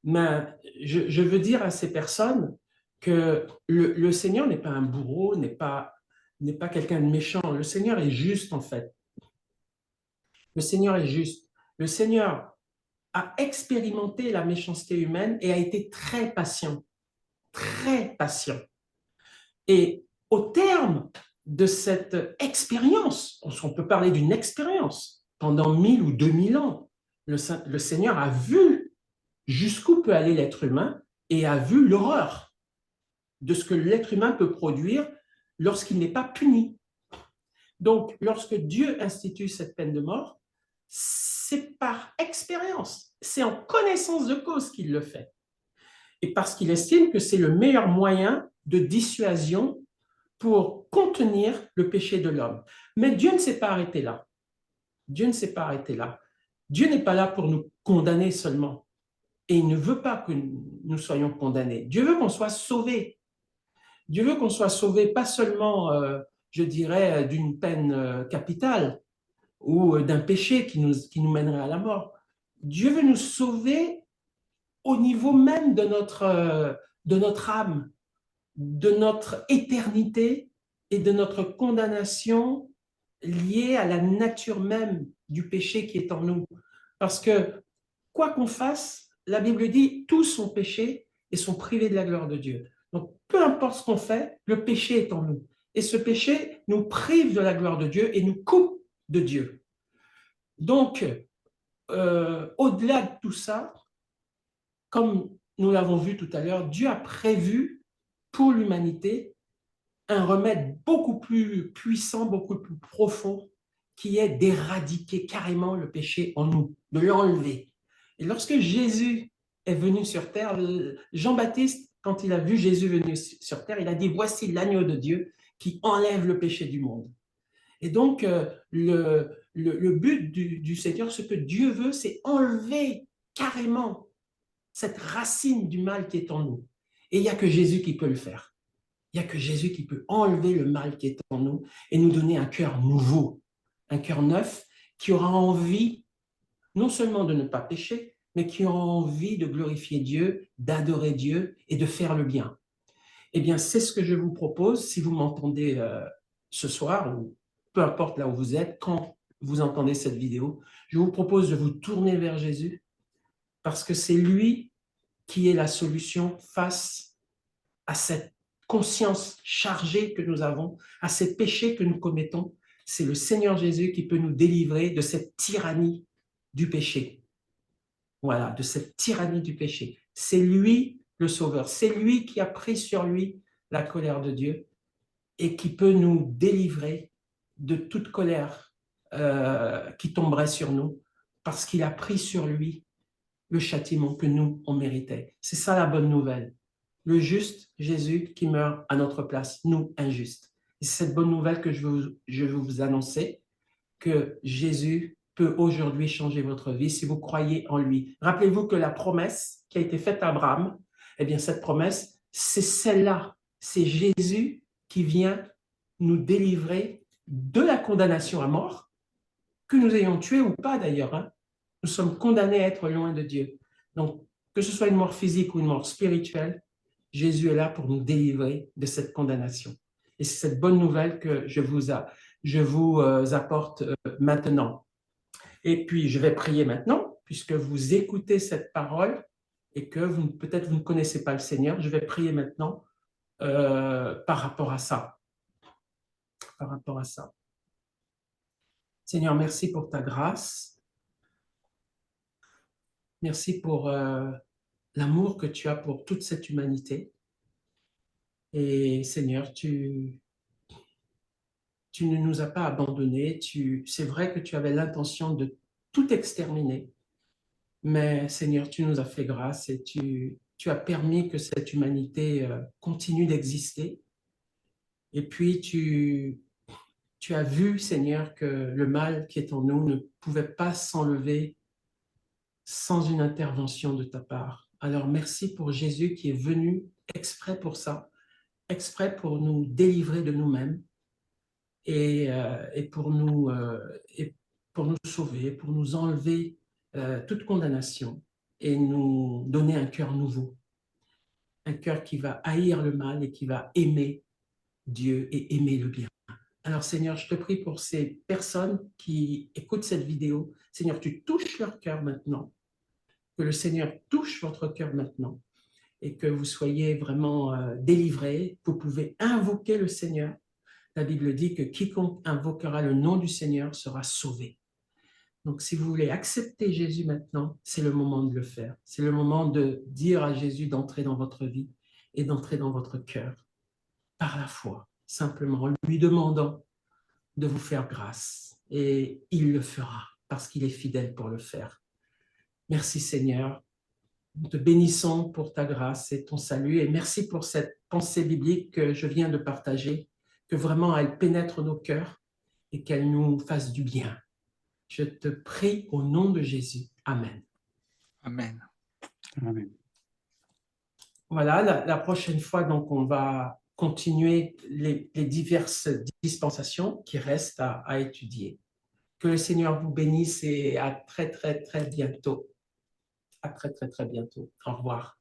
Mais je veux dire à ces personnes que le Seigneur n'est pas un bourreau, n'est pas quelqu'un de méchant. Le Seigneur est juste, en fait. Le Seigneur est juste. Le Seigneur a expérimenté la méchanceté humaine et a été très patient. Très patient. Et au terme de cette expérience, on peut parler d'une expérience, pendant 1000 ou 2000 ans, le Seigneur a vu jusqu'où peut aller l'être humain et a vu l'horreur de ce que l'être humain peut produire lorsqu'il n'est pas puni. Donc, lorsque Dieu institue cette peine de mort, c'est par expérience, c'est en connaissance de cause qu'il le fait. Et parce qu'il estime que c'est le meilleur moyen de dissuasion pour contenir le péché de l'homme. Mais Dieu ne s'est pas arrêté là. Dieu ne s'est pas arrêté là. Dieu n'est pas là pour nous condamner seulement. Et il ne veut pas que nous soyons condamnés. Dieu veut qu'on soit sauvés. Dieu veut qu'on soit sauvés pas seulement, je dirais, d'une peine capitale ou d'un péché qui nous mènerait à la mort. Dieu veut nous sauver au niveau même de notre âme, de notre éternité et de notre condamnation liée à la nature même du péché qui est en nous. Parce que, quoi qu'on fasse, la Bible dit, tous sont péchés et sont privés de la gloire de Dieu. Donc, peu importe ce qu'on fait, le péché est en nous. Et ce péché nous prive de la gloire de Dieu et nous coupe de Dieu. Donc, au-delà de tout ça, comme nous l'avons vu tout à l'heure, Dieu a prévu pour l'humanité un remède beaucoup plus puissant, beaucoup plus profond, qui est d'éradiquer carrément le péché en nous, de l'enlever. Et lorsque Jésus est venu sur terre, Jean-Baptiste, quand il a vu Jésus venu sur terre, il a dit, voici l'agneau de Dieu qui enlève le péché du monde. Et donc, le but du Seigneur, ce que Dieu veut, c'est enlever carrément cette racine du mal qui est en nous. Et il n'y a que Jésus qui peut le faire. Il n'y a que Jésus qui peut enlever le mal qui est en nous et nous donner un cœur nouveau, un cœur neuf qui aura envie non seulement de ne pas pécher, mais qui aura envie de glorifier Dieu, d'adorer Dieu et de faire le bien. Eh bien, c'est ce que je vous propose si vous m'entendez ce soir ou peu importe là où vous êtes, quand vous entendez cette vidéo, je vous propose de vous tourner vers Jésus parce que c'est lui qui est la solution face à cette conscience chargée que nous avons, à ces péchés que nous commettons. C'est le Seigneur Jésus qui peut nous délivrer de cette tyrannie du péché. Voilà, de cette tyrannie du péché. C'est lui le Sauveur. C'est lui qui a pris sur lui la colère de Dieu et qui peut nous délivrer de toute colère qui tomberait sur nous parce qu'il a pris sur lui le châtiment que nous, on méritait. C'est ça la bonne nouvelle. Le juste Jésus qui meurt à notre place, nous, injustes. Et c'est cette bonne nouvelle que je veux vous annoncer, que Jésus peut aujourd'hui changer votre vie si vous croyez en lui. Rappelez-vous que la promesse qui a été faite à Abraham, eh bien cette promesse, c'est celle-là. C'est Jésus qui vient nous délivrer de la condamnation à mort, que nous ayons tué ou pas d'ailleurs, hein. Nous sommes condamnés à être loin de Dieu. Donc, que ce soit une mort physique ou une mort spirituelle, Jésus est là pour nous délivrer de cette condamnation. Et c'est cette bonne nouvelle que je vous apporte maintenant. Et puis, je vais prier maintenant, puisque vous écoutez cette parole et que peut-être vous ne connaissez pas le Seigneur. Je vais prier maintenant par rapport à ça. Par rapport à ça. Seigneur, merci pour ta grâce. Merci pour l'amour que tu as pour toute cette humanité. Et Seigneur, tu ne nous as pas abandonnés. C'est vrai que tu avais l'intention de tout exterminer. Mais Seigneur, tu nous as fait grâce et tu as permis que cette humanité continue d'exister. Et puis, tu as vu, Seigneur, que le mal qui est en nous ne pouvait pas s'enlever sans une intervention de ta part. Alors, merci pour Jésus qui est venu exprès pour ça, exprès pour nous délivrer de nous-mêmes et pour nous sauver, pour nous enlever toute condamnation et nous donner un cœur nouveau, un cœur qui va haïr le mal et qui va aimer Dieu et aimer le bien. Alors Seigneur, je te prie pour ces personnes qui écoutent cette vidéo. Seigneur, tu touches leur cœur maintenant, que le Seigneur touche votre cœur maintenant et que vous soyez vraiment délivrés. Vous pouvez invoquer le Seigneur. La Bible dit que quiconque invoquera le nom du Seigneur sera sauvé. Donc, si vous voulez accepter Jésus maintenant, c'est le moment de le faire. C'est le moment de dire à Jésus d'entrer dans votre vie et d'entrer dans votre cœur par la foi, simplement en lui demandant de vous faire grâce. Et il le fera parce qu'il est fidèle pour le faire. Merci Seigneur. Nous te bénissons pour ta grâce et ton salut. Et merci pour cette pensée biblique que je viens de partager, que vraiment elle pénètre nos cœurs et qu'elle nous fasse du bien. Je te prie au nom de Jésus. Amen. Amen. Amen. Voilà, la prochaine fois, donc, on va continuer les diverses dispensations qui restent à étudier. Que le Seigneur vous bénisse et à très, très, très bientôt. À très, très, très bientôt. Au revoir.